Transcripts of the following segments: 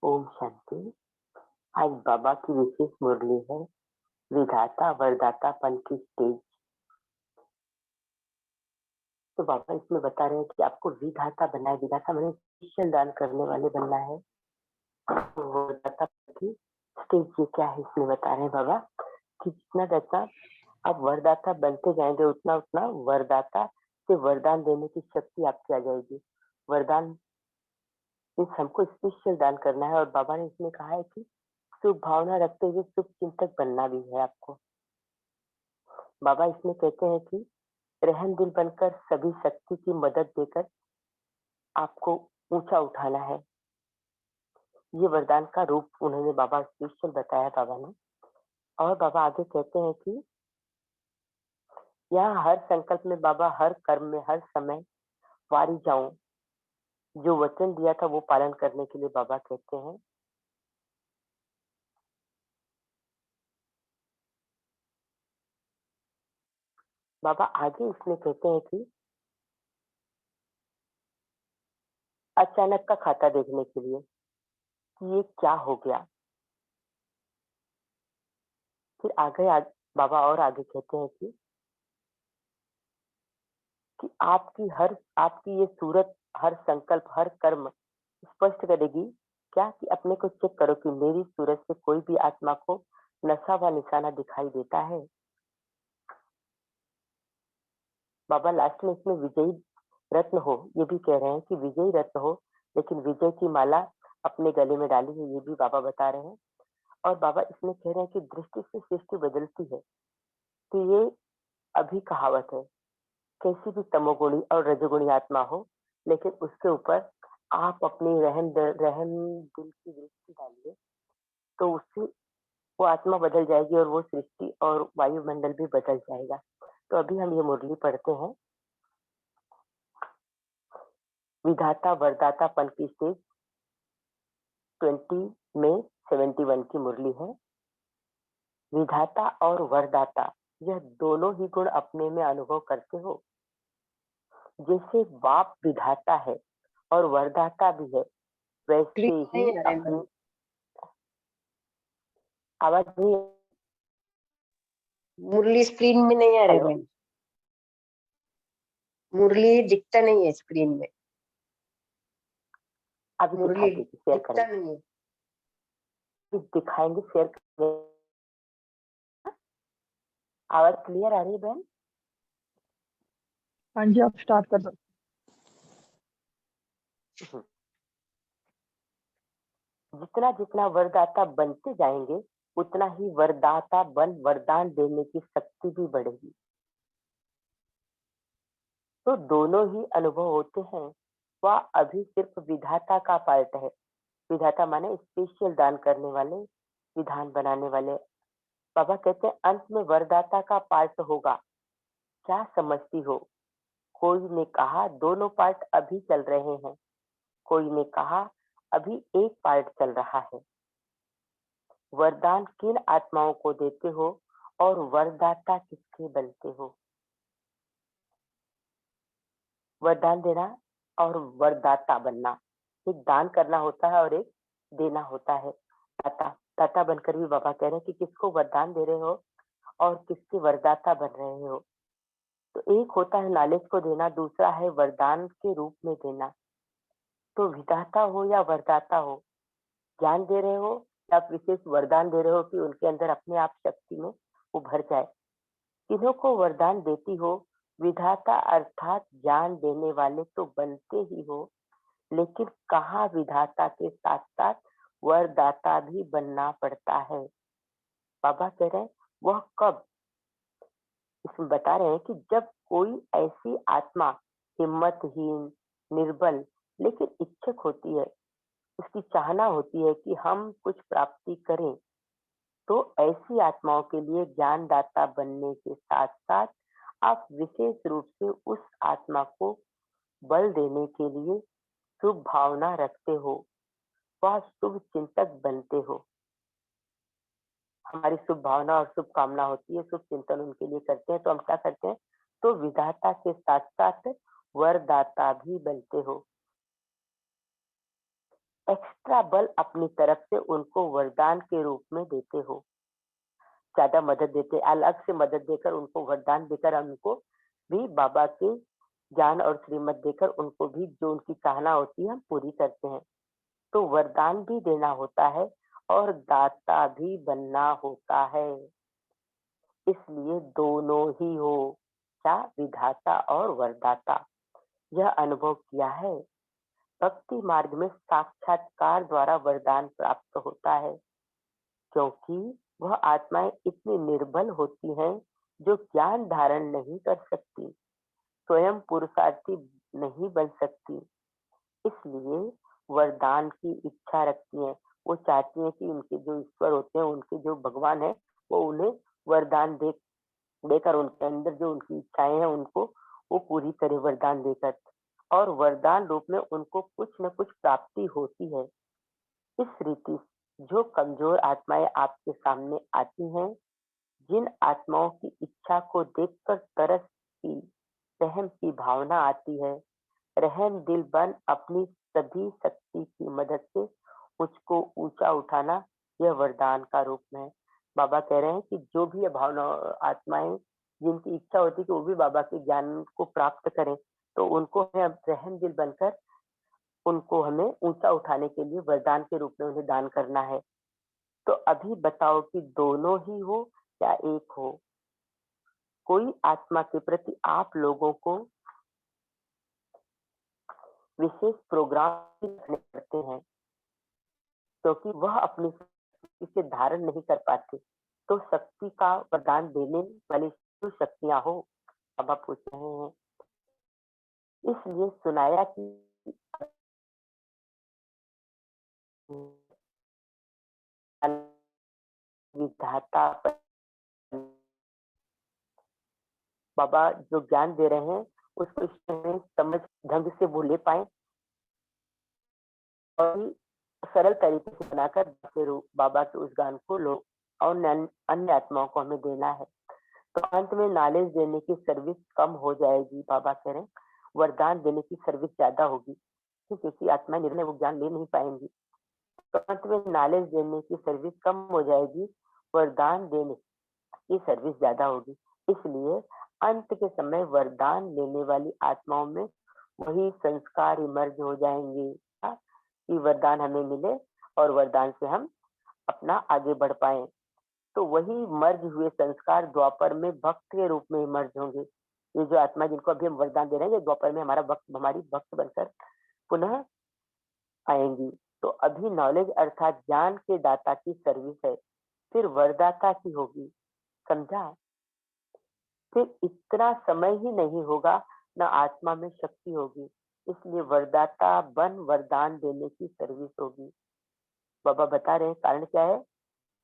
ओम शांति। आज बाबा की विशेष मुरली है विधाता वरदातापन की स्टेज। तो बाबा इसमें बता रहे हैं कि आपको विधाता बनना है। विधाता मैंने स्पेशल दान करने वाले बनना है। तो वरदाता की स्टेज ये क्या है इसमें बता रहे हैं बाबा कि जितना आप वरदाता बनते जाएंगे उतना उतना वरदाता से वरदान देने की शक्ति आपकी आ जाएगी। वरदान इस हमको स्पेशल दान करना है। और बाबा ने इसमें कहा है कि शुभ भावना रखते हुए शुभ चिंतक बनना भी है आपको। बाबा इसमें कहते हैं कि रहम दिल बनकर सभी शक्ति की मदद देकर आपको ऊंचा उठाना है। ये वरदान का रूप उन्होंने बाबा स्पेशल बताया बाबा ने। और बाबा आगे कहते हैं कि यहाँ हर संकल्प में बाबा हर कर्म में हर समय वारी जाऊं। जो वचन दिया था वो पालन करने के लिए बाबा कहते हैं। बाबा आगे इसमें कहते हैं कि अचानक का खाता देखने के लिए कि ये क्या हो गया। फिर बाबा और आगे कहते हैं कि आपकी ये सूरत हर संकल्प हर कर्म स्पष्ट करेगी क्या कि अपने को चेक करो कि मेरी सूरत से कोई भी आत्मा को नशा व निशाना दिखाई देता है। बाबा लास्ट में इसमें विजयी रत्न हो ये भी कह रहे हैं कि विजयी रत्न हो, लेकिन विजय की माला अपने गले में डाली है ये भी बाबा बता रहे हैं। और बाबा इसमें कह रहे हैं कि दृष्टि से सृष्टि बदलती है। तो ये अभी कहावत है, कैसी भी तमोगुणी और रजोगुणी आत्मा हो लेकिन उसके ऊपर आप अपनी रहम दिल की दृष्टि डालिए तो उससे वो आत्मा बदल जाएगी और वो सृष्टि और वायुमंडल भी बदल जाएगा। तो अभी हम ये मुरली पढ़ते हैं। विधाता वरदातापन की स्टेज 20 में 71 की मुरली है। विधाता और वरदाता यह दोनों ही गुण अपने में अनुभव करते हो। जैसे बाप विधाता है और वरदाता भी है वैसे ही अपनी आवाज नहीं। मुरली स्क्रीन में नहीं आ रही हेलो, बहन, मुरली दिखता नहीं है स्क्रीन में। अभी दिखा मुरली दीजिए, शेयर दिखता करेंगे, नहीं है। दिखाएंगे, शेयर करेंगे। आवाज क्लियर आ रही है बहन? हाँ जी, आप स्टार्ट कर सकते। जितना जितना वरदाता बनते जाएंगे उतना ही वरदाता बन वरदान देने की शक्ति भी बढ़ेगी। तो दोनों ही अनुभव होते हैं। वह अभी सिर्फ विधाता का पार्ट है। विधाता माने स्पेशल दान करने वाले, विधान बनाने वाले। बाबा कहते हैं अंत में वरदाता का पार्ट होगा। क्या समझती हो? कोई ने कहा दोनों पार्ट अभी चल रहे हैं, कोई ने कहा अभी एक पार्ट चल रहा है। वरदान किन आत्माओं को देते हो और वरदाता किसके बनते हो? वरदान देना और वरदाता बनना, एक दान करना होता है और एक देना होता है। दाता दाता बनकर भी बाबा कह रहे हैं कि किसको वरदान दे रहे हो और किसके वरदाता बन रहे हो। तो एक होता है नॉलेज को देना, दूसरा है वरदान के रूप में देना। तो विधाता हो या वरदाता हो, ज्ञान दे रहे हो या विशेष वरदान दे रहे हो कि उनके अंदर अपने आप शक्ति में वो भर जाए। किन्हों को वरदान देती हो, विधाता अर्थात ज्ञान देने वाले तो बनते ही हो, लेकिन कहाँ विधाता के साथ साथ वरदाता भी बनना पड़ता है। बाबा कह रहे हैं वह कब? इसमें बता रहे हैं कि जब कोई ऐसी आत्मा हिम्मतहीन, निर्बल लेकिन इच्छुक होती है, उसकी चाहना होती है कि हम कुछ प्राप्ति करें, तो ऐसी आत्माओं के लिए ज्ञानदाता बनने के साथ साथ आप विशेष रूप से उस आत्मा को बल देने के लिए शुभ भावना रखते हो, वह शुभ चिंतक बनते हो। हमारी शुभ भावना और शुभ कामना होती है, शुभ चिंतन उनके लिए करते हैं, तो हम क्या करते हैं? तो विधाता के साथ साथ वरदाता भी बनते हो। एक्स्ट्रा बल अपनी तरफ से उनको वरदान के रूप में देते हो, ज्यादा मदद देते, अलग से मदद देकर उनको वरदान देकर उनको भी बाबा के ज्ञान और श्रीमत देकर उनको भी जो उनकी चाहना होती है हम पूरी करते हैं। तो वरदान भी देना होता है और दाता भी बनना होता है, इसलिए दोनों ही हो, क्या विधाता और वरदाता। यह अनुभव किया है, भक्ति मार्ग में साक्षात्कार द्वारा वरदान प्राप्त होता है, क्योंकि वह आत्माएं इतनी निर्बल होती हैं जो ज्ञान धारण नहीं कर सकती, स्वयं पुरुषार्थी नहीं बन सकती, इसलिए वरदान की इच्छा रखती हैं। वो चाहती हैं कि उनके जो ईश्वर होते हैं, उनके जो भगवान है, वो उन्हें वरदान देकर उनके अंदर जो उनकी इच्छाएं हैं उनको वो पूरी करे वरदान देकर, और वरदान रूप में उनको कुछ न कुछ प्राप्ति होती है। इस रीति जो कमजोर आत्माएं आपके सामने आती हैं, जिन आत्माओं की इच्छा को देखकर तरस की रहम की भावना आती है, रहम दिल बन अपनी सभी शक्ति की मदद से मुझको ऊंचा उठाना, यह वरदान का रूप में है। बाबा कह रहे हैं कि जो भी ये भावना आत्माएं जिनकी इच्छा होती है कि वो भी बाबा के ज्ञान को प्राप्त करें, तो उनको हमें रहम दिल बनकर उनको हमें ऊंचा उठाने के लिए वरदान के रूप में उन्हें दान करना है। तो अभी बताओ कि दोनों ही हो या एक हो। कोई आत्मा के प्रति आप लोगों को विशेष प्रोग्राम रखने पड़ते हैं, क्योंकि वह अपनी शक्ति से धारण नहीं कर पाते, तो शक्ति का वरदान देने वाली जो शक्तियां हो, बाबा पूछ रहे हैं। इसलिए सुनाया कि विधाता बाबा जो ज्ञान दे रहे हैं उसको इसमें समझ ढंग से वो ले पाए और सरल तरीके से बनाकर बाबा के उस ज्ञान को लोग और अन्य आत्माओं को हमें देना है। तो अंत में नॉलेज देने की सर्विस कम हो जाएगी, बाबा कह रहे हैं वरदान देने की सर्विस ज्यादा होगी, क्योंकि आत्मा निर्णय वो ज्ञान ले नहीं पाएंगी। तो अंत में नॉलेज देने की सर्विस कम हो जाएगी, वरदान देने की सर्विस ज्यादा होगी। इसलिए अंत के समय वरदान लेने वाली आत्माओं में वही संस्कार इमर्ज हो जाएंगे कि वरदान हमें मिले और वरदान से हम अपना आगे बढ़ पाए। तो वही मर्ज हुए संस्कार द्वापर में भक्त के रूप में मर्ज होंगे। ये जो आत्मा जिनको अभी हम वरदान दे रहे हैं, ये द्वापर में हमारी भक्त बनकर पुनः आएंगी। तो अभी नॉलेज अर्थात ज्ञान के दाता की सर्विस है, फिर वरदाता की होगी, समझा। फिर इतना समय ही नहीं होगा, न आत्मा में शक्ति होगी, इसलिए वरदाता बन वरदान देने की सर्विस होगी। बाबा बता रहे हैं कारण क्या है,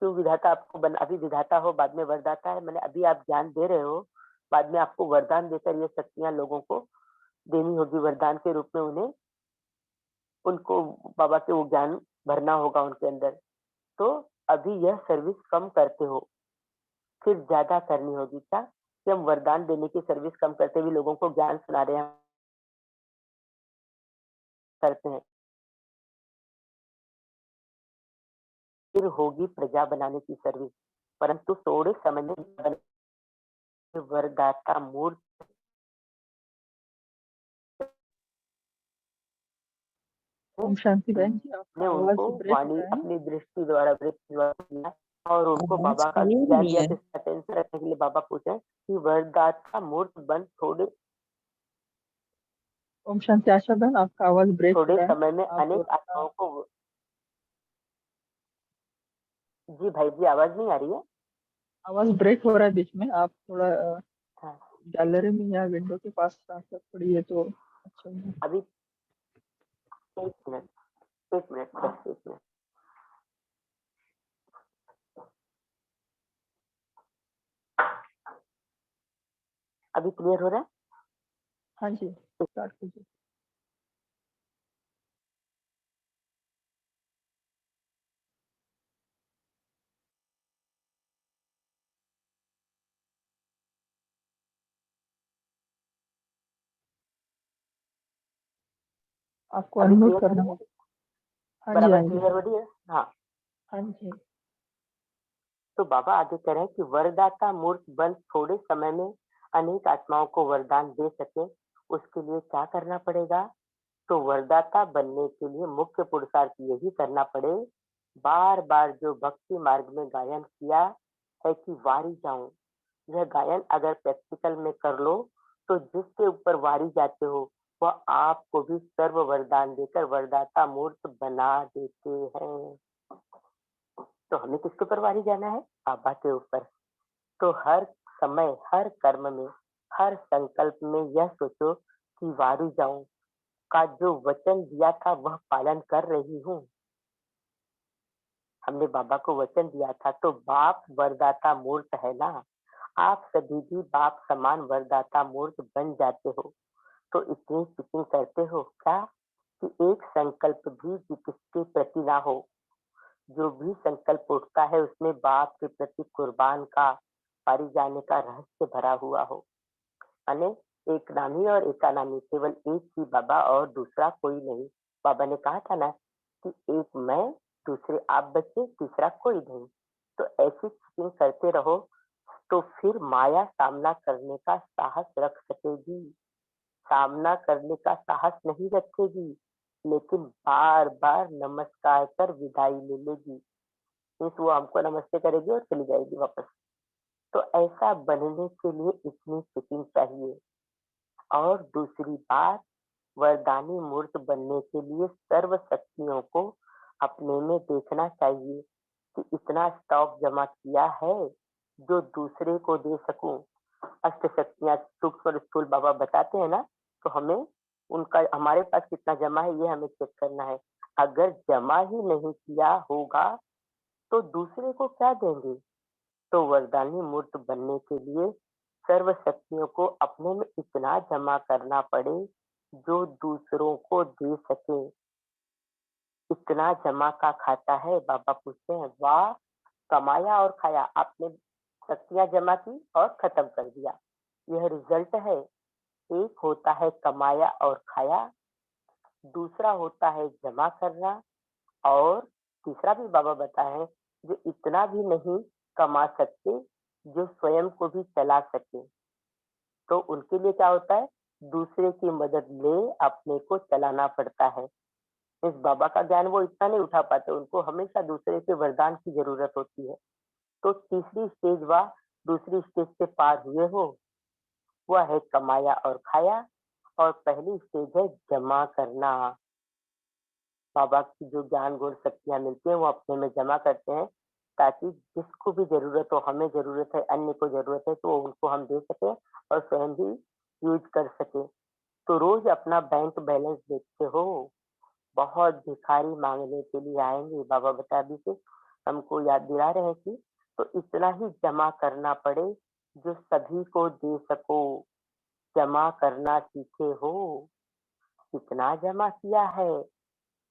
क्यों विधाता आपको अभी विधाता हो बाद में वरदाता है, मैंने अभी आप ज्ञान दे रहे हो, बाद में आपको वरदान देकर ये शक्तियां लोगों को देनी होगी, वरदान के रूप में उन्हें उनको बाबा के वो ज्ञान भरना होगा उनके अंदर। तो अभी यह सर्विस कम करते हो, फिर ज्यादा करनी होगी, क्या कि हम वरदान देने की सर्विस कम करते हुए लोगों को ज्ञान सुना रहे हैं, करते हैं, फिर होगी प्रजा बनाने की सर्विस, परंतु थोड़े समय में वरदाता मूर्त ओम शांति बहन जी, ने आपका आवाज उनको ब्रेक हो वाणी रहा है। अपनी दृष्टि द्वारा दिया और उनको आवाज बाबा का क्लियर ज्ञान नहीं दिया है। कि अटेंशन रखने के लिए बाबा पूछे कि वरदाता मूर्त बन ओम शांति आशा बहन, आपका आवाज ब्रेक हो थोड़े रहा है। समय में आप अनेक आत्माओं को। जी भाई जी, आवाज नहीं आ रही है? आवाज ब्रेक हो रहा है बीच में। आप थोड़ा हाँ, गैलरी में या विंडो के पास आकर पढ़िए तो अच्छा होगा। अभी एक मिनट, एक मिनट, बस एक मिनट। अभी क्लियर हो रहा है? हाँ जी, स्टार्ट कीजिए। आपको अभी अनम्यूट क्लियर हो करना रहा है? होगा। हाँ जी, बराबर हाँ जी, क्लियर हो रही है? हाँ। हाँ जी। तो बाबा आगे कह रहे हैं कि वरदाता मूर्त बन थोड़े समय में अनेक आत्माओं को वरदान दे सके, उसके लिए क्या करना पड़ेगा? तो वरदाता बनने के लिए मुख्य पुरुषार्थ यही करना पड़े, बार बार जो भक्ति मार्ग में गायन किया है कि वारी जाऊं, यह गायन अगर प्रैक्टिकल में कर लो तो जिसके ऊपर वारी जाते हो वह आपको भी सर्व वरदान देकर वरदाता मूर्त बना देते हैं। तो हमें किसके ऊपर वारी जाना है? बाबा के ऊपर। तो हर समय, हर कर्म में, हर संकल्प में यह सोचो कि वारी जाऊं का जो वचन दिया था वह पालन कर रही हूँ। हमने बाबा को वचन दिया था तो बाप वरदाता मूर्त है ना। आप सभी भी बाप समान वरदाता मूर्त बन जाते हो। तो इतनी चीटिंग करते हो क्या कि एक संकल्प भी किसके प्रति ना हो। जो भी संकल्प उठता है उसमें बाप के प्रति कुर्बान का पारी जाने का रहस्य भरा हुआ हो। माने एक नामी और एकानामी, केवल एक ही बाबा और दूसरा कोई नहीं। बाबा ने कहा था ना कि एक मैं, दूसरे आप बचे, तीसरा कोई नहीं। तो ऐसी चीटिंग करते रहो तो फिर माया सामना करने का साहस रख सकेगी। सामना करने का साहस नहीं रखेगी, लेकिन बार बार नमस्कार कर विदाई ले लेगी। मीन्स वो हमको नमस्ते करेगी और चली जाएगी वापस। तो ऐसा बनने के लिए इतनी चीटिंग चाहिए। और दूसरी बात, वरदानी मूर्त बनने के लिए सर्व शक्तियों को अपने में देखना चाहिए कि इतना स्टॉक जमा किया है जो दूसरे को दे सकूं। अष्ट शक्तियां सूक्ष्म और स्थूल बाबा बताते हैं ना, तो हमें उनका हमारे पास कितना जमा है ये हमें चेक करना है। अगर जमा ही नहीं किया होगा तो दूसरे को क्या देंगे? तो वरदानी मूर्त बनने के लिए सर्व शक्तियों को अपने में इतना जमा करना पड़े जो दूसरों को दे सके। इतना जमा का खाता है? बाबा पूछते हैं, वाह, कमाया और खाया आपने, शक्तियां जमा की और खत्म कर दिया, यह रिजल्ट है। एक होता है कमाया और खाया, दूसरा होता है जमा करना, और तीसरा भी बाबा बताए हैं जो इतना भी नहीं कमा सकते जो स्वयं को भी चला सके। तो उनके लिए क्या होता है? दूसरे की मदद ले अपने को चलाना पड़ता है। इस बाबा का ज्ञान वो इतना नहीं उठा पाते, उनको हमेशा दूसरे के वरदान की जरूरत होती है। तो तीसरी स्टेज व दूसरी स्टेज से पार हुए हो, वह है कमाया और खाया, और पहली स्टेज है जमा करना। बाबा की जो ज्ञान गुण शक्तियां मिलती हैं वो अपने में जमा करते हैं, ताकि जिसको भी जरूरत हो, हमें जरूरत है, अन्य को जरूरत है, तो उनको हम दे सके और स्वयं भी यूज कर सके। तो रोज अपना बैंक बैलेंस देखते हो। बहुत भिखारी मांगने के लिए आएंगे, बाबा बता भी से हमको याद दिला रहे हैं कि तो इतना ही जमा करना पड़े जो सभी को दे सको। जमा करना सीखे हो? कितना जमा किया है?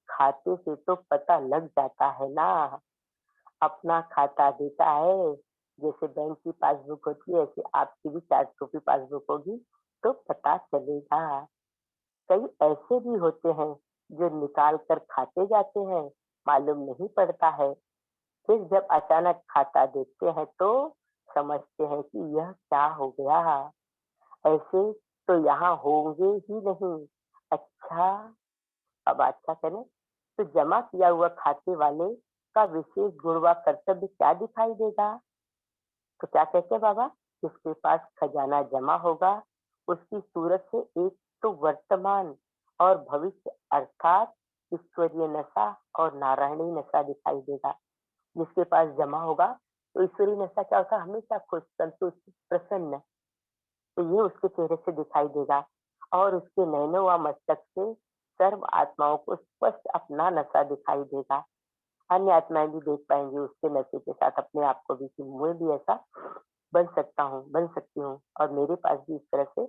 खाते से तो पता लग जाता है ना। अपना खाता देता है, जैसे बैंक की पासबुक होती है ऐसे आपकी भी 4 कॉपी पासबुक होगी तो पता चलेगा। कई ऐसे भी होते हैं जो निकाल कर खाते जाते हैं, मालूम नहीं पड़ता है। फिर जब अचानक खाता देखते हैं तो समझते हैं कि यह क्या हो गया। ऐसे तो यहाँ होंगे ही नहीं। अच्छा, अब अच्छा करें तो जमा किया हुआ खाते वाले का विशेष गुण व कर्तव्य क्या दिखाई देगा? तो क्या कहते हैं बाबा? जिसके पास खजाना जमा होगा उसकी सूरत से एक तो वर्तमान और भविष्य अर्थात ईश्वरीय नशा और नारायणी नशा दिखाई देगा। जिसके पास जमा होगा तो ईश्वरीय नशा क्या होता है? हमेशा खुश, संतुष्ट, प्रसन्न। तो ये उसके चेहरे से दिखाई देगा, और उसके नैनो व मस्तक से सर्व आत्माओं को स्पष्ट अपना नशा दिखाई देगा। अन्य आत्माएं भी देख पाएंगी उसके नशे के साथ अपने आप को भी कि मैं भी ऐसा बन सकता हूँ, बन सकती हूँ, और मेरे पास भी इस तरह से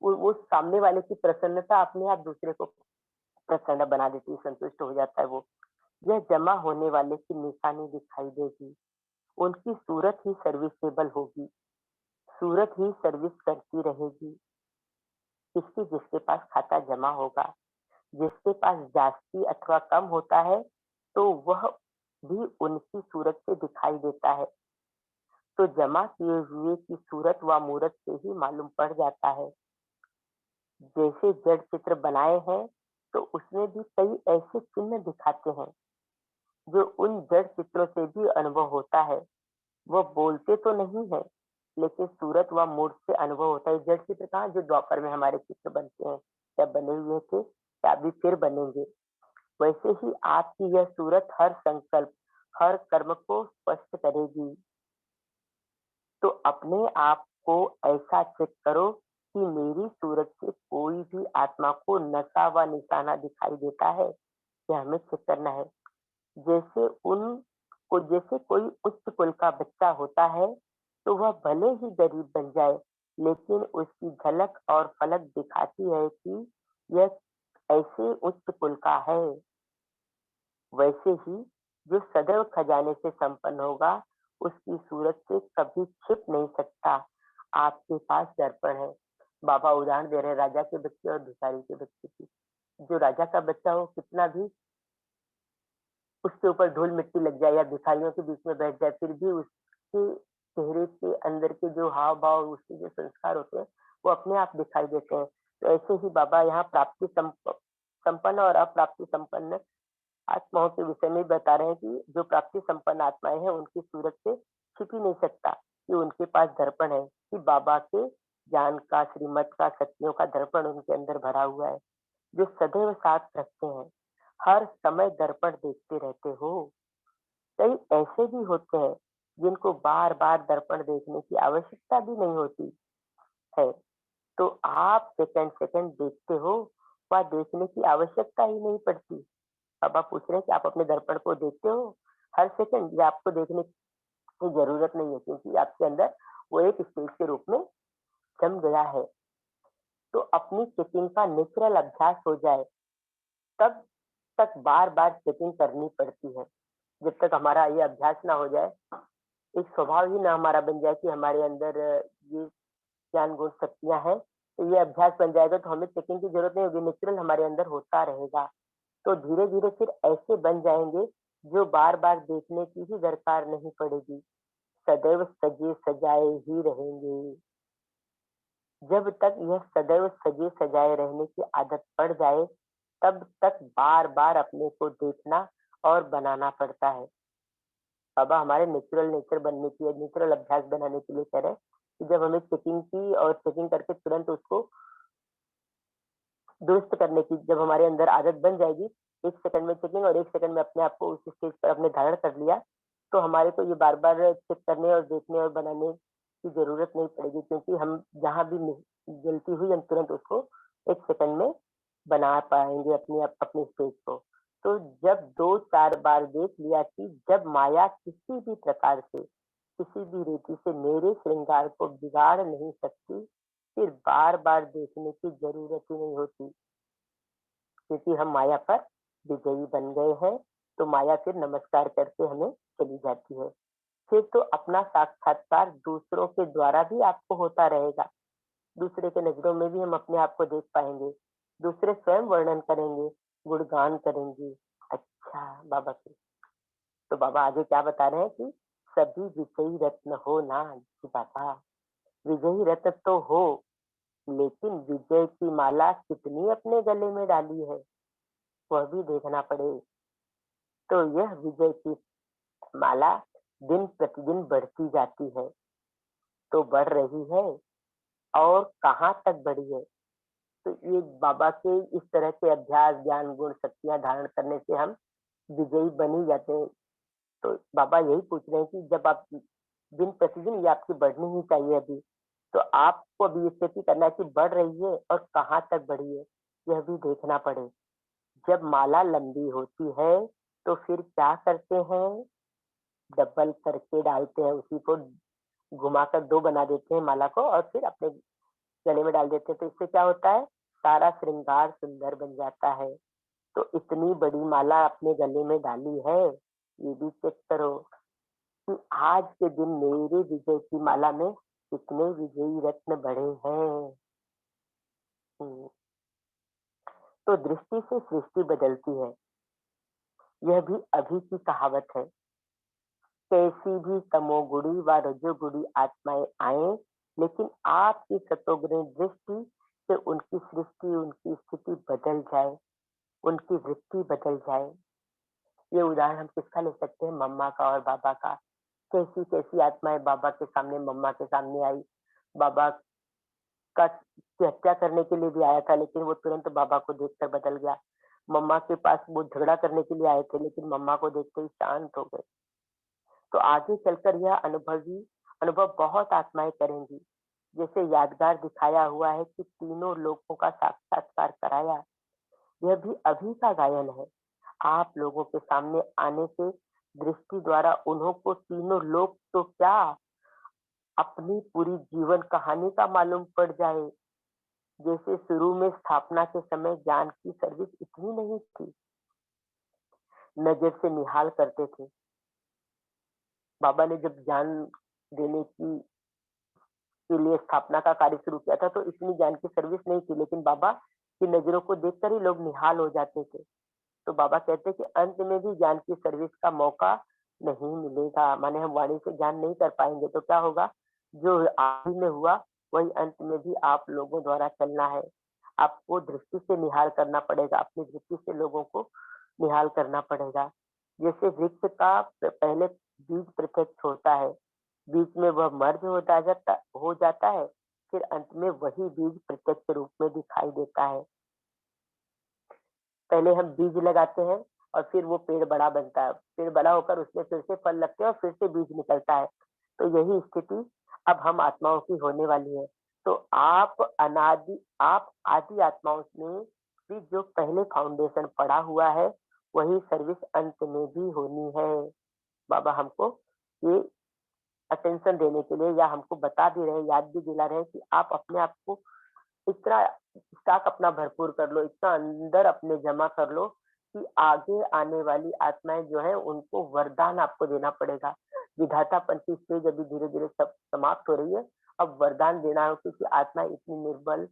वो सामने वाले की प्रसन्नता अपने आप दूसरे को प्रसन्न बना देती है, संतुष्ट हो जाता है वो। यह जमा होने वाले की निशानी दिखाई देगी, उनकी सूरत ही सर्विसेबल होगी, सूरत ही सर्विस करती रहेगी। जिसके पास खाता जमा होगा, जिसके पास जास्ती अथवा कम होता है तो वह भी उनकी सूरत से दिखाई देता है। तो जमा किए हुए की सूरत व मूरत से ही मालूम पड़ जाता है। जैसे जड़ चित्र बनाए हैं तो उसमें भी कई ऐसे चिन्ह दिखाते हैं जो उन जड़ चित्रों से भी अनुभव होता है। वह बोलते तो नहीं है, लेकिन सूरत व मूर्त से अनुभव होता है। जड़ चित्र कहाँ, जो द्वापर में हमारे चित्र बनते हैं, क्या बने हुए थे, क्या अभी फिर बनेंगे। वैसे ही आपकी यह सूरत हर संकल्प, हर कर्म को स्पष्ट करेगी। तो अपने आप को ऐसा चेक करो कि मेरी सूरत से कोई भी आत्मा को नशा व निशाना दिखाई देता है। यह हमें चेक करना है। जैसे कोई उच्च कुल का बच्चा होता है, तो वह भले ही गरीब बन जाए, लेकिन उसकी झलक और फलक दिखाती है कि यह ऐसे उच्च कुल का है। वैसे ही जो सदैव खजाने से संपन्न होगा, उसकी सूरत से कभी छिप नहीं सकता। आपके पास दर्पण है। बाबा उदाहरण दे रहे हैं राजा के बच्चे और भिखारी के बच्चे की। जो राजा का बच्चा हो, कितना भी उसके ऊपर धूल मिट्टी लग जाए या भिखारियों के बीच में बैठ जाए, फिर भी उसके चेहरे के अंदर के जो हाव भाव, उसके जो संस्कार होते हैं, वो अपने आप दिखाई देते हैं। तो ऐसे ही बाबा यहाँ संपन्न और अप्राप्ति संपन्न आत्माओं के विषय में बता रहे हैं कि जो प्राप्ति संपन्न आत्माएं हैं, उनकी सूरत से छिप ही नहीं सकता कि उनके पास दर्पण है, कि बाबा के ज्ञान का, श्रीमत का, शक्तियों का दर्पण उनके अंदर भरा हुआ है, जो सदैव साथ रखते हैं। हर समय दर्पण देखते रहते हो। कई ऐसे भी होते हैं जिनको बार बार दर्पण देखने की आवश्यकता भी नहीं होती है, तो आप सेकंड सेकंड देखते हो, वह देखने की आवश्यकता ही नहीं पड़ती। अब आप पूछ रहे हैं कि आप अपने दर्पण को देखते हो हर सेकंड, या आपको देखने की जरूरत नहीं है, क्योंकि आपके अंदर वो एक स्टेज के रूप में जम गया है। तो अपनी चेकिंग का नेचुरल अभ्यास हो जाए, तब तक बार बार चेकिंग करनी पड़ती है। जब तक हमारा ये अभ्यास ना हो जाए, एक स्वभाव ही ना हमारा बन जाए कि हमारे अंदर ये ज्ञान गुण शक्तियां हैं, तो ये अभ्यास बन जाएगा तो हमें चेकिंग की जरूरत नहीं होगी, नेचुरल हमारे अंदर होता रहेगा। तो धीरे धीरे फिर ऐसे बन जाएंगे जो बार बार देखने की ही दरकार नहीं पड़ेगी, सदैव सजे सजाए ही रहेंगे। जब तक यह सदैव सजे सजाए रहने की आदत पड़ जाए, तब तक बार बार अपने को देखना और बनाना पड़ता है। बाबा हमारे नेचुरल नेचर बनने की, नेचुरल अभ्यास बनाने के लिए कह रहे हैं कि जब हमें चेकिंग की और चेकिंग करके तुरंत उसको दुरुस्त करने की जब हमारे अंदर आदत बन जाएगी, 1 सेकंड में चेकिंग और 1 सेकंड में अपने आप को उस स्टेज पर अपने धारण कर लिया, तो हमारे को ये बार बार चेक करने और देखने और बनाने की जरूरत नहीं पड़ेगी, क्योंकि हम जहाँ भी गलती हुई हम तुरंत उसको 1 सेकंड में बना पाएंगे अपनी स्टेज को। तो जब 2-4 बार देख लिया कि जब माया किसी भी प्रकार से, किसी भी रीति से मेरे श्रृंगार को बिगाड़ नहीं सकती, फिर बार बार देखने की जरूरत ही नहीं होती, क्योंकि हम माया पर विजयी बन गए हैं। तो माया फिर नमस्कार करके हमें चली जाती है। फिर तो अपना साक्षात्कार दूसरों के द्वारा भी आपको होता रहेगा। दूसरे के नजरों में भी हम अपने आप को देख पाएंगे, दूसरे स्वयं वर्णन करेंगे, गुणगान करेंगे अच्छा बाबा की। तो बाबा आगे क्या बता रहे हैं कि सभी विजयी रत्न हो ना जी बाबा, विजयी रत्न तो हो, लेकिन विजय की माला कितनी अपने गले में डाली है, वह भी देखना पड़े। तो यह विजय की माला दिन प्रतिदिन बढ़ती जाती है, तो बढ़ रही है, और कहाँ तक बढ़ी है। तो ये बाबा के इस तरह के अभ्यास, ज्ञान गुण शक्तियां धारण करने से हम विजयी बन ही जाते हैं। तो बाबा यही पूछ रहे हैं कि जब आप दिन प्रतिदिन, ये आपकी बढ़नी ही चाहिए अभी, तो आपको अभी स्थिति करना है कि बढ़ रही है और कहाँ तक बढ़ी है, यह भी देखना पड़े। जब माला लंबी होती है तो फिर क्या करते हैं, डबल करके डालते हैं, उसी को घुमाकर 2 बना देते हैं माला को, और फिर अपने गले में डाल देते हैं। तो इससे क्या होता है, सारा श्रृंगार सुंदर बन जाता है। तो इतनी बड़ी माला अपने गले में डाली है, ये भी चेक करो कि आज के दिन मेरे विजय की माला में कितने विजयी रत्न बढ़े हैं। हम्म, तो दृष्टि से सृष्टि बदलती है। यह भी अभी की कहावत है। कैसी भी तमोगुणी व रजोगुणी आत्माएं आए, लेकिन आपकी सतोगुणी दृष्टि से उनकी सृष्टि, उनकी स्थिति बदल जाए, उनकी वृत्ति बदल जाए। ये उदाहरण हम किसका ले सकते हैं? मम्मा का और बाबा का। कैसी कैसी आत्माएं बाबा के सामने, मम्मा के सामने आई। बाबा का की हत्या करने के लिए भी आया था, लेकिन वो तुरंत बाबा को देखकर बदल गया। मम्मा के पास वो झगड़ा करने के लिए आए थे, लेकिन मम्मा को देखते ही शांत हो गए। तो आगे चलकर यह अनुभव बहुत आत्माएं करेंगी। जैसे यादगार दिखाया हुआ है कि तीनों लोगों का साक्षात्कार कराया। यह भी अभी का गायन है। आप लोगों के सामने आने से दृष्टि द्वारा उन्हों को तीनों लोग तो क्या, अपनी पूरी जीवन कहानी का मालूम पड़ जाए। जैसे शुरू में स्थापना के समय ज्ञान की सर्विस इतनी नहीं थी, नजर से निहाल करते थे। बाबा ने जब ज्ञान देने की के लिए स्थापना का कार्य शुरू किया था, तो इतनी ज्ञान की सर्विस नहीं थी, लेकिन बाबा की नजरों को देखकर ही लोग निहाल हो जाते थे। तो बाबा कहते कि अंत में भी ज्ञान की सर्विस का मौका नहीं मिलेगा, माने हम वाणी से ज्ञान नहीं कर पाएंगे, तो क्या होगा? जो आदि में हुआ वही अंत में भी आप लोगों द्वारा चलना है। आपको दृष्टि से निहाल करना पड़ेगा, अपनी दृष्टि से लोगों को निहाल करना पड़ेगा। जैसे वृक्ष का पहले बीज प्रत्यक्ष होता है, बीच में वह मर्ज हो जाता है, फिर अंत में वही बीज प्रत्यक्ष रूप में दिखाई देता है। पहले हम बीज लगाते हैं और फिर वो पेड़ बड़ा बनता है, पेड़ बड़ा होकर उसमें फिर से फल लगते हैं और फिर से बीज निकलता है। तो यही स्थिति अब हम आत्माओं की होने वाली है। तो आप आदि आत्माओं में भी जो पहले फाउंडेशन पड़ा हुआ है, वही सर्विस अंत में भी होनी है। बाबा हमको ये अटेंशन देने के लिए या हमको बता भी रहे, याद भी दिला रहे कि आप अपने आप को इतना स्टॉक अपना भरपूर कर लो, इतना अंदर अपने जमा कर लो कि आगे आने वाली आत्माएं जो है उनको वरदान आपको देना पड़ेगा। विधातापन की स्टेज अभी धीरे धीरे सब समाप्त हो रही है। अब वरदान देना है, क्योंकि आत्माएं इतनी निर्बल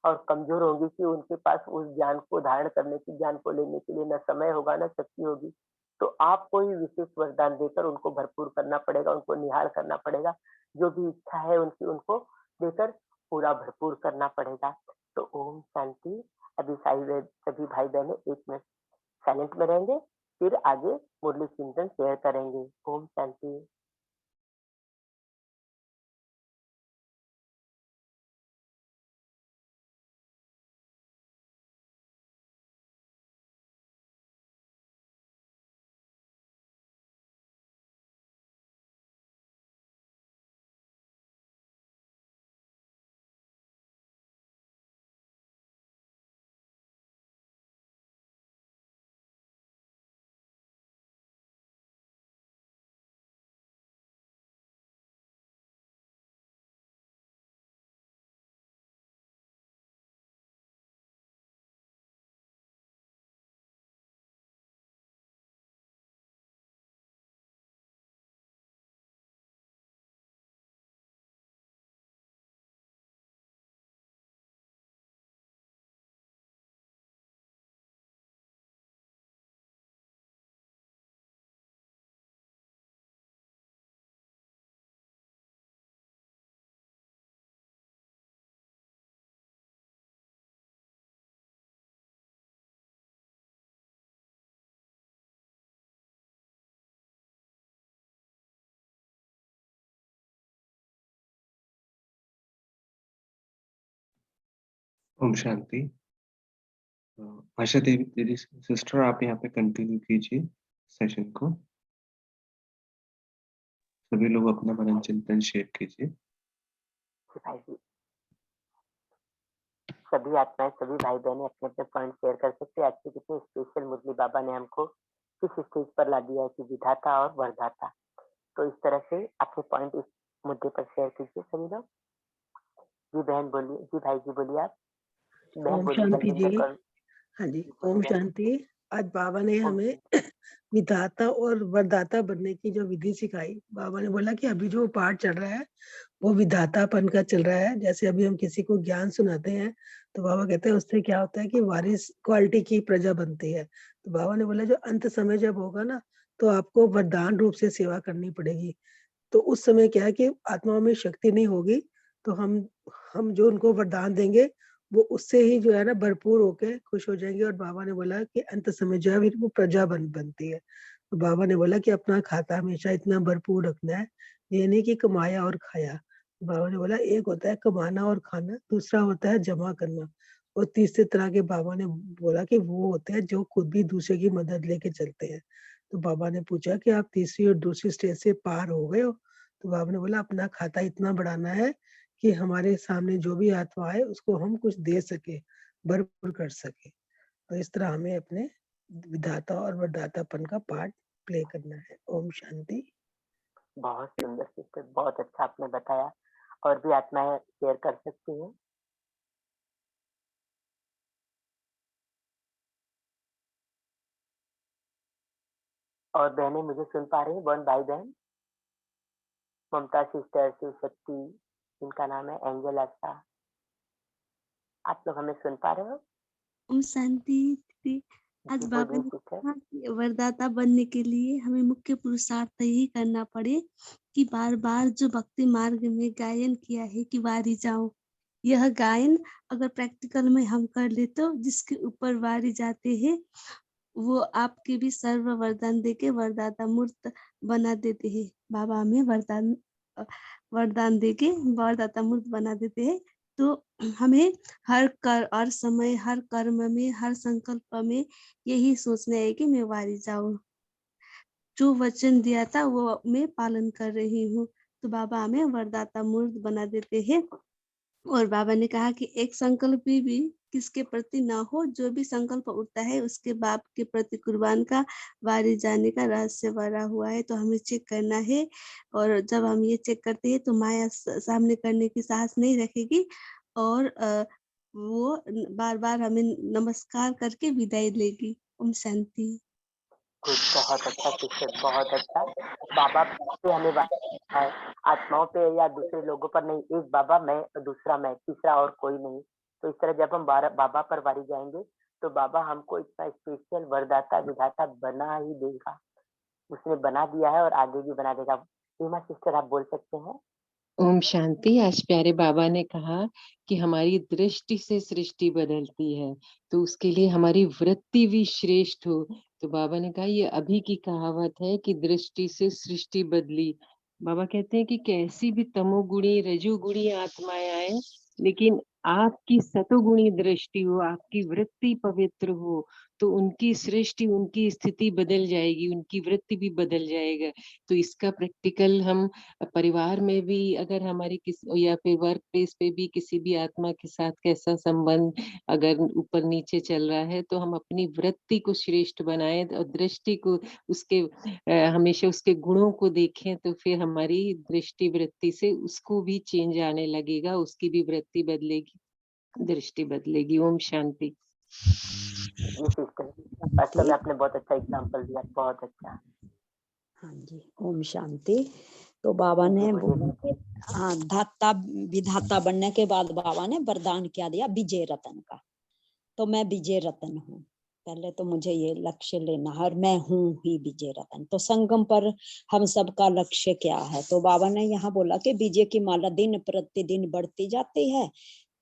और कमजोर होगी कि उनके पास उस ज्ञान को धारण करने की, ज्ञान को लेने के लिए न समय होगा न शक्ति होगी। तो आपको ही विशेष वरदान देकर उनको भरपूर करना पड़ेगा, उनको निहाल करना पड़ेगा। जो भी इच्छा है उनकी, उनको देकर पूरा भरपूर करना पड़ेगा। तो ओम शांति। अभी सभी भाई बहने 1 मिनट साइलेंट में रहेंगे, फिर आगे मुरली चिंतन शेयर करेंगे। ओम शांति। ओम शांति। आशा देवी दीदी सिस्टर, आप यहाँ पे कंटिन्यू कीजिए सेशन को। सभी लोग अपना मनन चिंतन शेयर कीजिए। सभी आत्माएं, सभी भाई बहने अपने अपने पॉइंट शेयर कर सकते हैं। आज की कितनी स्पेशल मुरली बाबा ने हमको किस स्टेज पर ला दिया है कि विधाता और वरदाता। तो इस तरह से अपने पॉइंट इस मुद्दे पर शेयर कीजिए सभी लोग। जी बहन बोलिए, जी भाई जी बोलिए आप। बहन ओम बोलिए शांति बलविंदर जी। कौर। हाँ जी, ओम शांति। आज बाबा ने हमें विधाता और वरदाता बनने की जो विधि सिखाई। बाबा ने बोला कि अभी जो पाठ चल रहा है वो विधातापन का चल रहा है। जैसे अभी हम किसी को ज्ञान सुनाते हैं तो बाबा कहते हैं उससे क्या होता है कि वारिस क्वालिटी की प्रजा बनती है। तो बाबा ने बोला जो अंत समय जब होगा ना तो आपको वरदान रूप से सेवा करनी पड़ेगी। तो उस समय क्या है कि आत्माओं में शक्ति नहीं होगी, तो हम जो उनको वरदान देंगे वो उससे ही जो है ना भरपूर होके खुश हो जाएंगे। और बाबा ने बोला कि अंत समय जो है वो प्रजा बनती है। तो बाबा ने बोला कि अपना खाता हमेशा इतना भरपूर रखना है, ये नहीं कि कमाया और खाया। बाबा ने बोला एक होता है कमाना और खाना, दूसरा होता है जमा करना, और तीसरे तरह के बाबा ने बोला कि वो होते हैं जो खुद भी दूसरे की मदद लेके चलते हैं। तो बाबा ने पूछा कि आप तीसरी और दूसरी स्टेज से पार हो गए हो? तो बाबा ने बोला अपना खाता इतना बढ़ाना है कि हमारे सामने जो भी आत्मा आए उसको हम कुछ दे सके, भरपूर कर सके। तो इस तरह हमें अपने विधाता और वरदातापन का पार्ट प्ले करना है। ओम शांति। बहुत सुंदर सिस्टर, बहुत अच्छा आपने बताया। और भी आत्माएं शेयर कर सकती हैं। और बहनें मुझे सुन पा रही हैं? वन भाई बहन, ममता सिस्टर, शिव शक्ति, इनका नाम है एंजल आशा, आप लोग हमें सुन पा रहे हो? ओम शांति दीदी। आज जी बाबा बोलिए ने सिस्टर। कहा कि वरदाता बनने के लिए हमें मुख्य पुरुषार्थ यही करना पड़े कि बार बार जो भक्ति मार्ग में गायन किया है कि वारी जाओ, यह गायन अगर प्रैक्टिकल में हम कर ले तो जिसके ऊपर वारी जाते हैं वो आपके भी सर्व वरदान देके वरदाता मूर्त बना देते हैं। बाबा हमें वरदान देके वरदाता मूर्त बना देते हैं। तो हमें हर समय, हर कर्म में, हर संकल्प में यही सोचना है कि मैं वारी जाऊं, जो वचन दिया था वो मैं पालन कर रही हूँ। तो बाबा हमें वरदाता मूर्त बना देते हैं। और बाबा ने कहा कि एक संकल्प भी किसके प्रति ना हो, जो भी संकल्प उठता है उसके बाप के प्रति कुर्बान का वारी जाने का रहस्य भरा हुआ है। तो हमें चेक करना है, और जब हम ये चेक करते हैं तो माया सामने करने की साहस नहीं रखेगी, और वो बार बार हमें नमस्कार करके विदाई लेगी। ओम शांति। गुड, बहुत अच्छा सिस्टर, बहुत अच्छा। बाबा पे हमें है, आत्माओं पे या दूसरे लोगों पर नहीं। एक बाबा, मैं, दूसरा मैं, तीसरा और कोई नहीं। तो इस तरह जब हम बाबा पर वारी जाएंगे तो बाबा हमको इतना स्पेशल वरदाता विधाता बना ही देगा। उसने बना दिया है और आगे भी बना देगा। सीमा सिस्टर आप बोल सकते हैं। ओम शांति। आज प्यारे बाबा ने कहा कि हमारी दृष्टि से सृष्टि बदलती है, तो उसके लिए हमारी वृत्ति भी श्रेष्ठ हो। तो बाबा ने कहा ये अभी की कहावत है कि दृष्टि से सृष्टि बदली। बाबा कहते हैं कि कैसी भी तमोगुणी रजोगुणी आत्माएं आए, लेकिन आपकी सतोगुणी दृष्टि हो, आपकी वृत्ति पवित्र हो, तो उनकी सृष्टि, उनकी स्थिति बदल जाएगी, उनकी वृत्ति भी बदल जाएगा। तो इसका प्रैक्टिकल हम परिवार में भी अगर हमारी या फिर वर्क प्लेस पे भी किसी भी आत्मा के साथ कैसा संबंध अगर ऊपर नीचे चल रहा है, तो हम अपनी वृत्ति को श्रेष्ठ बनाएं और दृष्टि को उसके हमेशा उसके गुणों को देखें, तो फिर हमारी दृष्टि वृत्ति से उसको भी चेंज आने लगेगा, उसकी भी वृत्ति बदलेगी, दृष्टि बदलेगी। ओम शांति। जी सिस्टर, वास्तव में आपने बहुत अच्छा एग्जाम्पल दिया, बहुत अच्छा। हाँ जी, ओम शांति। तो बाबा जी ने बोलिए। बोला कि हाँ, धाता विधाता बनने के बाद बाबा ने वरदान क्या दिया? विजय रतन का। तो मैं विजय रतन हूँ। पहले तो मुझे ये लक्ष्य लेना है, और मैं हूँ ही विजय रतन। तो संगम पर हम सबका लक्ष्य क्या है? तो बाबा ने यहाँ बोला कि विजय की माला दिन प्रतिदिन बढ़ती जाती है,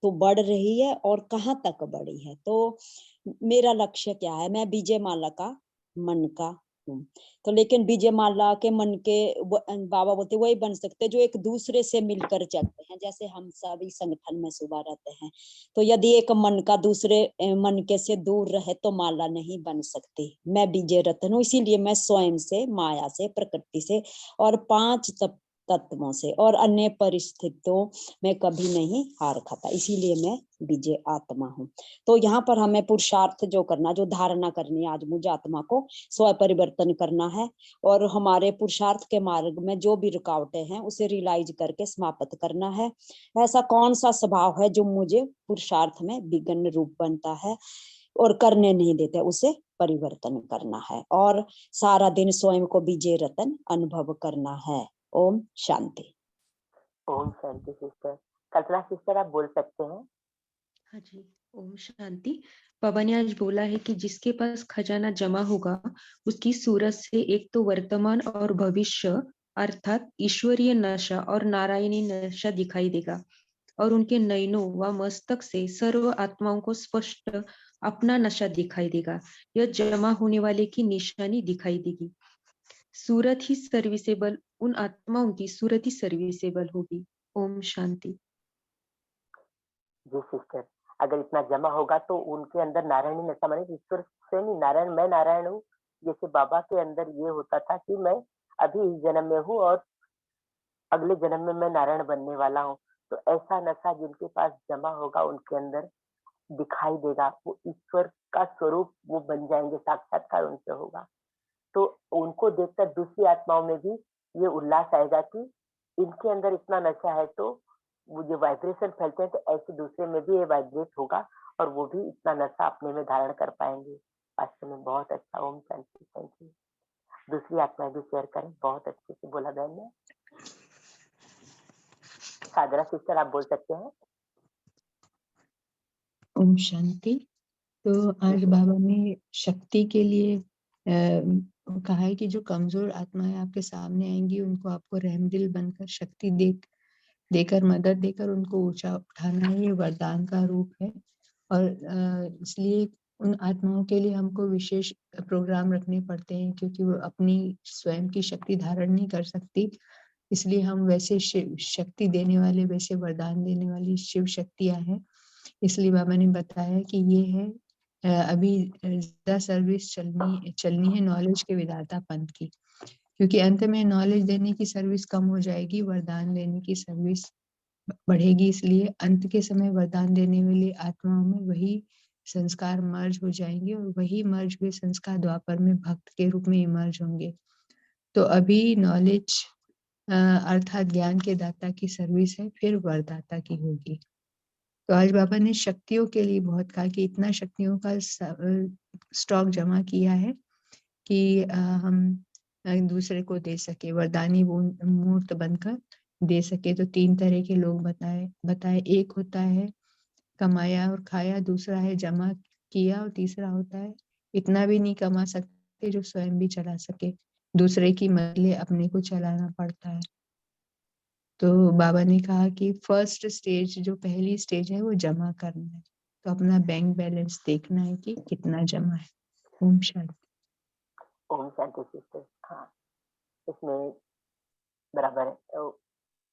तो बढ़ रही है, और कहाँ तक बढ़ी है? तो मेरा लक्ष्य क्या है? मैं विजय माला का मन का हूँ। तो लेकिन विजय माला के मन के बाबा बोलते वही बन सकते जो एक दूसरे से मिलकर चलते हैं। जैसे हम सभी संगठन में सुबह रहते हैं, तो यदि एक मन का दूसरे मन के से दूर रहे तो माला नहीं बन सकती। मैं विजय रतन हूँ, इसीलिए मैं स्वयं से, माया से, प्रकृति से और 5 तत्वों से और अन्य परिस्थितियों में कभी नहीं हार खाता, इसीलिए मैं विजय आत्मा हूँ। तो यहाँ पर हमें पुरुषार्थ जो करना, जो धारणा करनी है, आज मुझे आत्मा को स्व परिवर्तन करना है, और हमारे पुरुषार्थ के मार्ग में जो भी रुकावटें हैं उसे रियलाइज करके समाप्त करना है। ऐसा कौन सा स्वभाव है जो मुझे पुरुषार्थ में विघ्न रूप बनता है? और करने नहीं देते, उसे परिवर्तन करना है और सारा दिन स्वयं को विजय रतन अनुभव करना है। ओम शांति। ओम शांति सिस्टर। कल्पना सिस्टर आप बोल सकते हैं। हाँ जी, ओम शांति। बाबा ने आज बोला है कि जिसके पास खजाना जमा होगा उसकी सूरत से एक तो वर्तमान और भविष्य अर्थात ईश्वरीय नशा और नारायणी नशा दिखाई देगा और उनके नयनों व मस्तक से सर्व आत्माओं को स्पष्ट अपना नशा दिखाई देगा। यह जमा होने वाले की निशानी दिखाई देगी। सूरत ही सर्विसेबल, उन आत्माओं की सूरत ही सर्विसेबल होगी। ओम शांति। जी सिस्टर, अगर इतना जमा होगा तो उनके अंदर नारायणी नशा, माने ईश्वर से नहीं, नारायण, मैं नारायण हूँ, जैसे बाबा के अंदर ये होता था कि मैं अभी इस जन्म में हूँ और अगले जन्म में मैं नारायण बनने वाला हूँ। तो ऐसा नशा जिनके पास जमा होगा उनके अंदर दिखाई देगा, वो ईश्वर का स्वरूप वो बन जाएंगे, साक्षात्कार उनसे होगा। तो उनको देखकर दूसरी आत्माओं में भी ये उल्लास आएगा कि इनके अंदर इतना नशा है, तो वो जो वाइब्रेशन फैलते हैं तो ऐसे दूसरे में भी ये वाइब्रेट होगा और वो भी इतना नशा अपने में धारण कर पाएंगे। वास्तव में बहुत अच्छा। ओम शांति। Thank you. दूसरी आत्माएं भी शेयर करें। बहुत अच्छे से बोला बहन ने। सादरा सिस्टर आप बोल सकते हैं। ओम शांति। तो आज बाबा ने शक्ति के लिए कहा है कि जो कमजोर आत्माएं आपके सामने आएंगी उनको आपको रहमदिल बनकर शक्ति देकर मदद देकर उनको ऊंचा उठाना है। ये वरदान का रूप है और इसलिए उन आत्माओं के लिए हमको विशेष प्रोग्राम रखने पड़ते हैं क्योंकि वो अपनी स्वयं की शक्ति धारण नहीं कर सकती। इसलिए हम वैसे शक्ति देने वाले, वैसे वरदान देने वाली शिव शक्तियां हैं। इसलिए बाबा ने बताया कि ये है अभी ज्यादा सर्विस चलनी है नॉलेज के विधाता पंथ की, क्योंकि अंत में नॉलेज देने की सर्विस कम हो जाएगी, वरदान देने की सर्विस बढ़ेगी। इसलिए अंत के समय वरदान देने वाली आत्माओं में वही संस्कार मर्ज हो जाएंगे और वही मर्ज हुए संस्कार द्वापर में भक्त के रूप में इमर्ज होंगे। तो अभी नॉलेज अर्थात ज्ञान के दाता की सर्विस है, फिर वरदाता की होगी। तो आज बाबा ने शक्तियों के लिए बहुत कहा कि इतना शक्तियों का स्टॉक जमा किया है कि हम दूसरे को दे सके, वरदानी मूर्त बनकर दे सके। तो 3 तरह के लोग बताए। एक होता है कमाया और खाया, दूसरा है जमा किया और तीसरा होता है इतना भी नहीं कमा सकते जो स्वयं भी चला सके, दूसरे की मदद अपने को चलाना पड़ता है। तो बाबा ने कहा कि फर्स्ट स्टेज, जो पहली स्टेज है वो जमा करना है। तो अपना बैंक बैलेंस देखना है कि कितना जमा है। ओम शांति। ओम शांति सिस्टर। हाँ, इसमें बराबर है। तो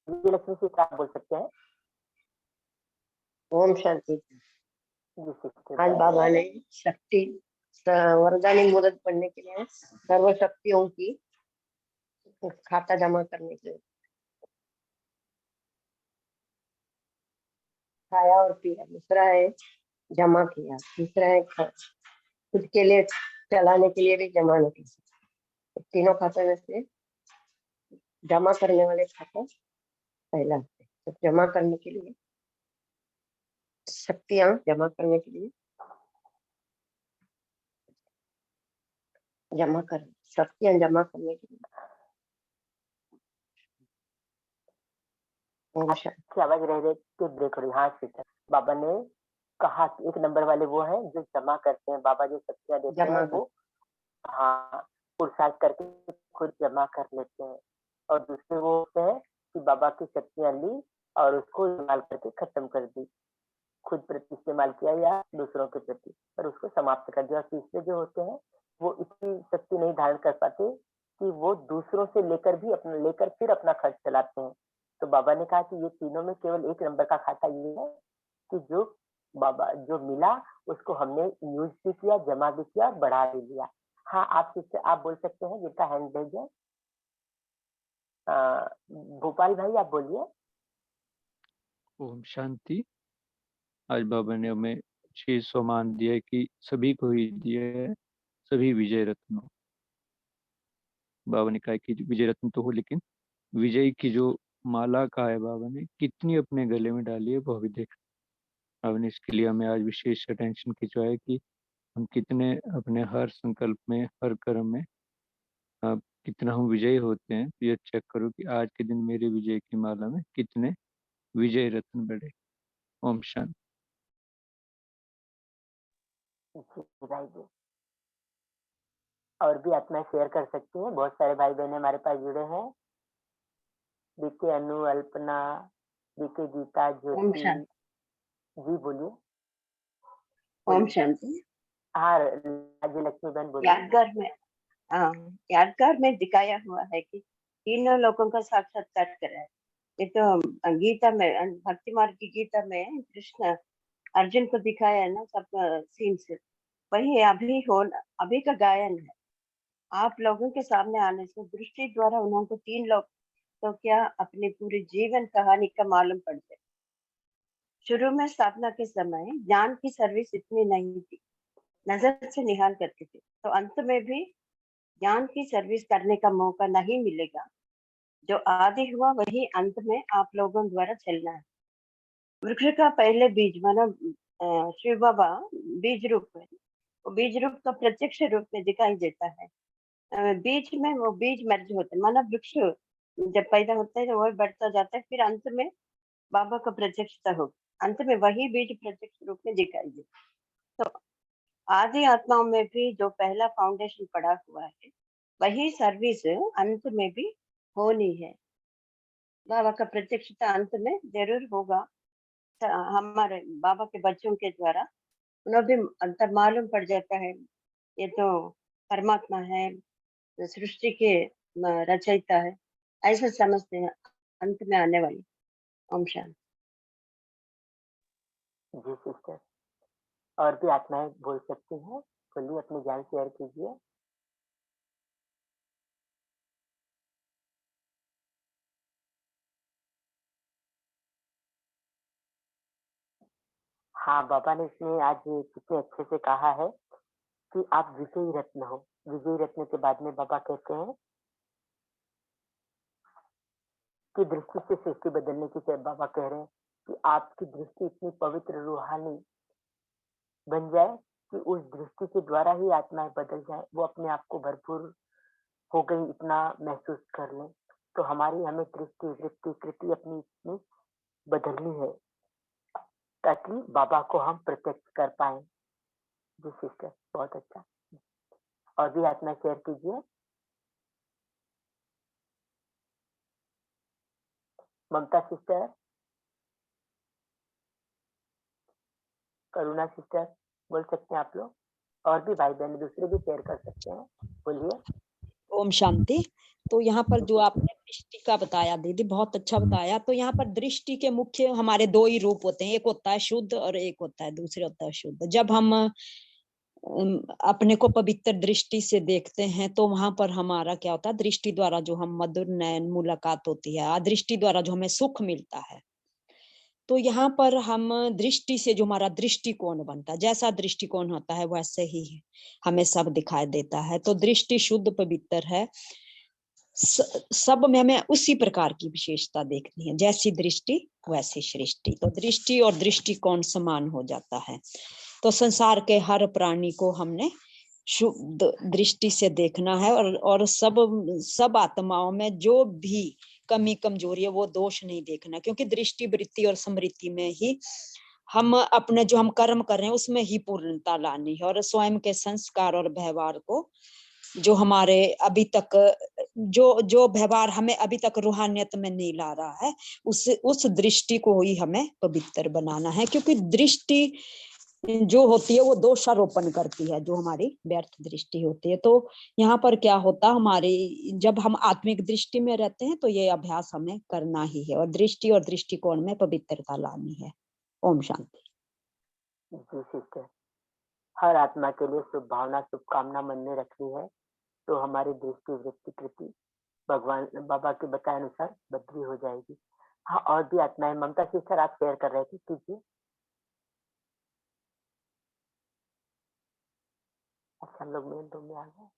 विजयलक्ष्मी सिस्टर आप बोल सकते हैं। ओम शांति। जी सिस्टर। आज बाबा ने शक्ति वरदानी मुहूर्त पढ़ने के लिए सर्व शक्तियों की खाता जमा करने के लिए खाया और पिया, दूसरा है जमा किया, तीसरा है खुद के लिए चलाने के लिए भी जमा नहीं की। तो तीनों खाते में से जमा करने वाले खाता पहला है। तो जमा करने के लिए शक्तियां जमा करने के लिए शक्तियां जमा करने के लिए आपकी आवाज रह रही कि ब्रेक हो रही। हाँ सिस्टर, बाबा ने कहा कि 1 नंबर वाले वो हैं जो जमा करते हैं, बाबा जो शक्तियां देते हैं वो हाँ पुरुषार्थ करके खुद जमा कर लेते हैं। और दूसरे वो होते हैं कि बाबा की शक्तियां ली और उसको इस्तेमाल करके खत्म कर दी, खुद प्रति इस्तेमाल किया या दूसरों के प्रति, और उसको समाप्त कर दिया। और तीसरे जो होते हैं वो इतनी शक्ति नहीं धारण कर पाते कि वो दूसरों से लेकर फिर अपना खर्च चलाते हैं। तो बाबा ने कहा कि ये तीनों में केवल 1 नंबर का खाता ये है कि जो बाबा जो मिला उसको हमने यूज भी किया, जमा भी किया और बढ़ा भी लिया। हाँ, आप बोल सकते हैं जिनका हैंड रेज है। भोपाल भाई आप बोलिए। ओम शांति। आज बाबा ने हमें 600 मान दिया है कि सभी को ही दिया है, सभी विजय रत्न। बाबा ने कहा कि विजय रत्न तो हो, लेकिन विजय की जो माला का है बाबा ने कितनी अपने गले में डाली है वो अभी देख। बाबा ने इसके लिए हमें आज विशेष अटेंशन खिंचवाया कि हम कितने अपने हर संकल्प में, हर कर्म में कितना हम विजयी होते हैं। तो ये चेक करो कि आज के दिन मेरे विजय की माला में कितने विजय रत्न बढ़े। ओम शांति। जी भाई जी, और भी आत्माएं शेयर कर सकती हैं। बहुत सारे भाई बहन हमारे पास जुड़े हैं। बीके अनु, अल्पना, बीके गीता, ओम ज्योति। शांति। जी बोलिए ओम बोलिए। शांति। हाँ राजी लक्ष्मी बहन बोलिए। यादगार में दिखाया हुआ है कि तीनों लोगों का साक्षात्कार करा है। ये तो गीता में, भक्ति मार्ग की गीता में कृष्ण अर्जुन को दिखाया है ना सब सीन से। वही अभी का गायन है आप लोगों के सामने आने से। दृष्टि द्वारा उन्होंने तीन लोग तो क्या अपनी पूरी जीवन कहानी का मालूम पड़ जाए। शुरू में स्थापना के समय ज्ञान की सर्विस इतनी नहीं थी, नजर से निहाल करती थी। तो अंत में भी ज्ञान की सर्विस करने का मौका नहीं मिलेगा। जो आदि हुआ वही अंत में आप लोगों द्वारा चलना है। वृक्ष का पहले बीज माना शिव बाबा बीज रूप में, वो बीज रूप का प्रत्यक्ष रूप में दिखाई देता है। बीज में वो बीज मर्ज होते हैं, माना वृक्ष जब पैदा होता है तो वह बढ़ता जाता है, फिर अंत में बाबा का प्रत्यक्षता होगी। अंत में वही बीज प्रत्यक्ष रूप में दिखाई देता। तो आदि आत्माओं में भी जो पहला फाउंडेशन पड़ा हुआ है वही सर्विस अंत में भी होनी है। बाबा का प्रत्यक्षता अंत में जरूर होगा। हमारे बाबा के बच्चों के द्वारा उन्हें भी अंतर मालूम पड़ जाता है। ये तो परमात्मा है, सृष्टि के रचयिता है, ऐसा समझते हैं अंत में आने वाली। ओम शांति। जी सिस्टर, और भी आत्माएं बोल सकती हैं। बोलिए, अपने ज्ञान शेयर कीजिए। हाँ बाबा ने इसमें आज कितने अच्छे से कहा है कि आप विजयी रत्न हो। विजयी रत्न के बाद में बाबा कहते हैं कि दृष्टि से सृष्टि बदलने की बाबा कह रहे हैं कि आपकी दृष्टि इतनी पवित्र रूहानी बन जाए कि उस दृष्टि के द्वारा ही आत्माएं बदल जाए, वो अपने आप को भरपूर हो गई इतना महसूस कर लें। तो हमें दृष्टि वृत्ति कृति अपनी इतनी बदलनी है ताकि बाबा को हम प्रत्यक्ष कर पाए। जी सिस्टर, बहुत अच्छा। और भी आत्मा शेयर कीजिए। ममता सिस्टर, करुणा सिस्टर, बोल सकते हैं आप लोग। और भी भाई बहन दूसरे भी शेयर कर सकते हैं, बोलिए। ओम शांति। तो यहाँ पर जो आपने दृष्टि का बताया दीदी, बहुत अच्छा बताया। तो यहाँ पर दृष्टि के मुख्य हमारे दो ही रूप होते हैं, एक होता है शुद्ध और एक होता है दूसरे होता है शुद्ध। जब हम अपने को पवित्र दृष्टि से देखते हैं तो वहां पर हमारा क्या होता है, दृष्टि द्वारा जो हम मधुर नयन मुलाकात होती है, दृष्टि द्वारा जो हमें सुख मिलता है। तो यहाँ पर हम दृष्टि से जो हमारा दृष्टिकोण बनता है, जैसा दृष्टिकोण होता है वैसे ही हमें सब दिखाई देता है। तो दृष्टि शुद्ध पवित्र है, सब में हमें उसी प्रकार की विशेषता देखनी है, जैसी दृष्टि वैसी सृष्टि। तो दृष्टि और दृष्टिकोण समान हो जाता है। तो संसार के हर प्राणी को हमने शुद्ध दृष्टि से देखना है, और सब आत्माओं में जो भी कमी कमजोरी है वो दोष नहीं देखना, क्योंकि दृष्टि वृत्ति और स्मृति में ही हम अपने जो हम कर्म कर रहे हैं उसमें ही पूर्णता लानी है। और स्वयं के संस्कार और व्यवहार को जो हमारे अभी तक जो व्यवहार हमें अभी तक रूहानियत में नहीं ला रहा है, उस दृष्टि को ही हमें पवित्र बनाना है। क्योंकि दृष्टि जो होती है वो दोषारोपण करती है, जो हमारी व्यर्थ दृष्टि होती है। तो यहाँ पर क्या होता, हमारी जब हम आत्मिक दृष्टि में रहते हैं तो ये अभ्यास हमें करना ही है, और दृष्टि और दृष्टिकोण में पवित्रता लानी है। ओम शांति। जी सिस्टर, हर आत्मा के लिए शुभ भावना शुभकामना मन में रखनी है, तो हमारी दृष्टि वृत्ति कृति भगवान बाबा के बताए अनुसार बदली हो जाएगी। हाँ, और भी आत्माएं। ममता सिस्टर, आप शेयर कर रहे थे, कीजिए। अच्छा, हम लोग मेन रूम में आ गए।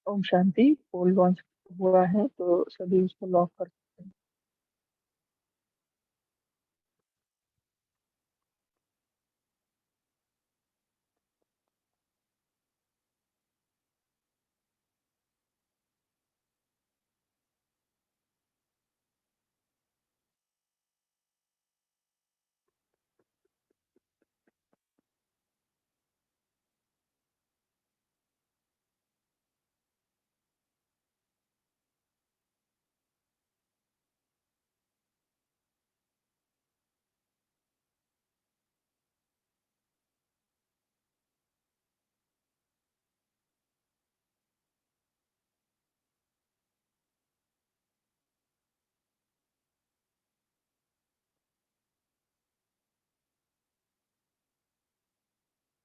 ओम शांति। पोल लॉन्च हुआ है तो सभी उसको लॉक कर सकते हैं।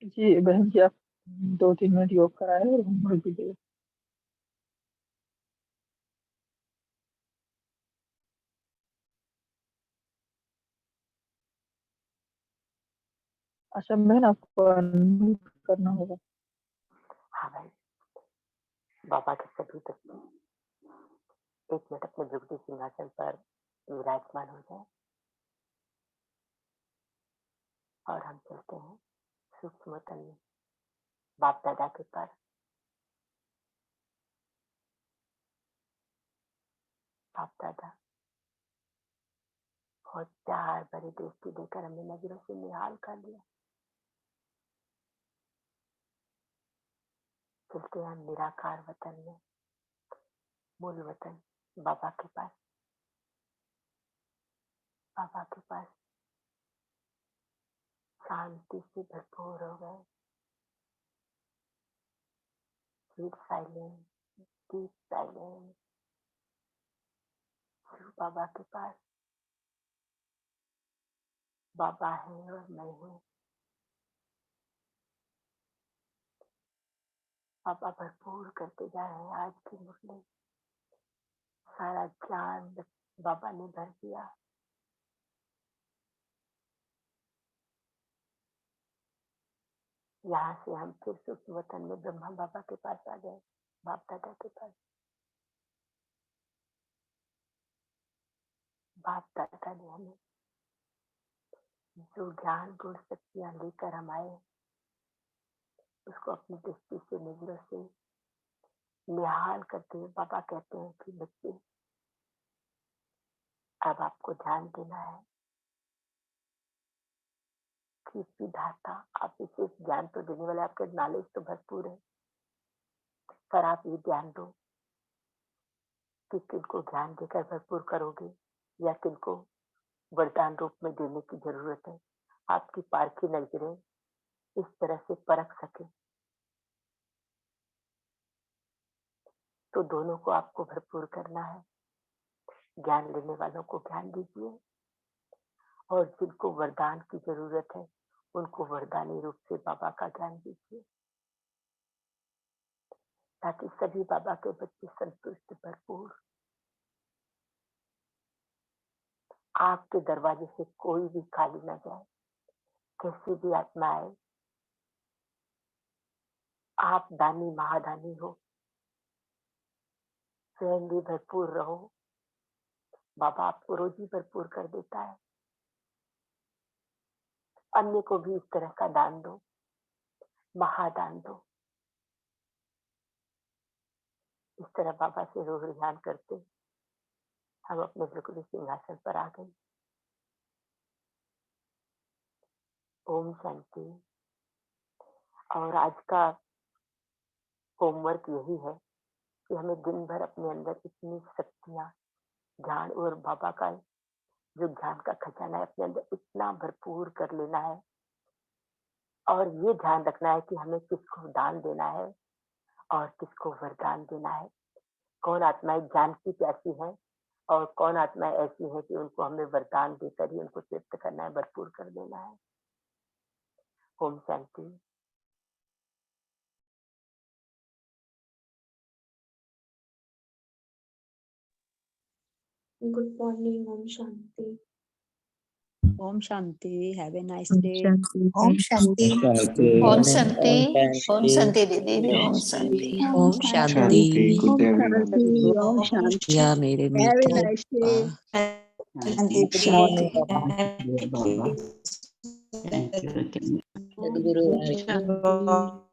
जी बहन जी, आप 2-3 मिनट योग कराए और होमवर्क भी दे। अच्छा बहन, आपको अनम्यूट करना होगा। हाँ भाई, बाबा के सभी बच्चे 1 मिनट अपने जुगती सिंहासन पर विराजमान हो जाए और हम चलते हैं सूक्ष्म तन में बाप दादा के पास। बाप दादा बहुत प्यार भरी दृष्टि देकर हमें नजरों से निहाल कर लिया। चलते हैं निराकार वतन में, मूल वतन बाबा के पास। बाबा के पास शांति से भरपूर हो गए। Deep silence, deep silence. बाबा के पास बाबा है और मैं हूँ। बाबा भरपूर करते जा रहे हैं आज की मुरली। सारा ज्ञान बाबा ने भर दिया। यहाँ से हम फिर सूक्ष्म वतन में ब्रह्मा बाबा के पास आ गए, बाप दादा के पास। बाप दादा ने हमें जो ज्ञान गुण शक्तियाँ लेकर हम आए, उसको अपनी दृष्टि से नजरों से निहाल करते हुए बाबा कहते हैं कि बच्चे अब आपको ध्यान देना है कि विधाता, आप विशेष ज्ञान तो देने वाले, आपके नॉलेज तो भरपूर है, पर आप ये ध्यान दो कि किनको ज्ञान देकर भरपूर करोगे या किनको वरदान रूप में देने की जरूरत है। आपकी पारखी नजरें इस तरह से परख सके तो दोनों को आपको भरपूर करना है। ज्ञान लेने वालों को ज्ञान दीजिए और जिनको वरदान की जरूरत है उनको वरदानी रूप से बाबा का ज्ञान दीजिए, ताकि सभी बाबा के बच्चे संतुष्ट भरपूर। आपके दरवाजे से कोई भी खाली ना जाए, कैसी भी आत्मा आए। आप दानी महादानी हो, स्वयं भी भरपूर रहो। बाबा आपको रोजी भरपूर कर देता है। अन्य को भी इस तरह का दान दो, महादान दो। इस तरह बाबा से रोज ध्यान करते हम अपने बिल्कुल सिंहासन पर आ गए। ओम शांति। और आज का होमवर्क यही है कि हमें दिन भर अपने अंदर इतनी शक्तियां, ज्ञान और बाबा का जो ज्ञान का खजाना है अपने अंदर इतना भरपूर कर लेना है। और ये ध्यान रखना है कि हमें किसको दान देना है और किसको वरदान देना है। कौन आत्माएं ज्ञान की प्यासी है और कौन आत्माएं ऐसी है कि उनको हमें वरदान देकर ही उनको तृप्त करना है, भरपूर कर देना है। ओम शांति। Good morning. ओम शांति। ओम शांति, हैव ए नाइस ओम डे। शांति। ओम थैंक शांति। यू। ओम शांति। ओम शांति दीदी, ओम शांति। ओम शांति, शांति। गुड डे ओम एवरीवन। शांति, ओम शांति। या मेरे हैव ए मीठे नाइस डे। शांति शांति बाबा। ओम सदगुरु शांति।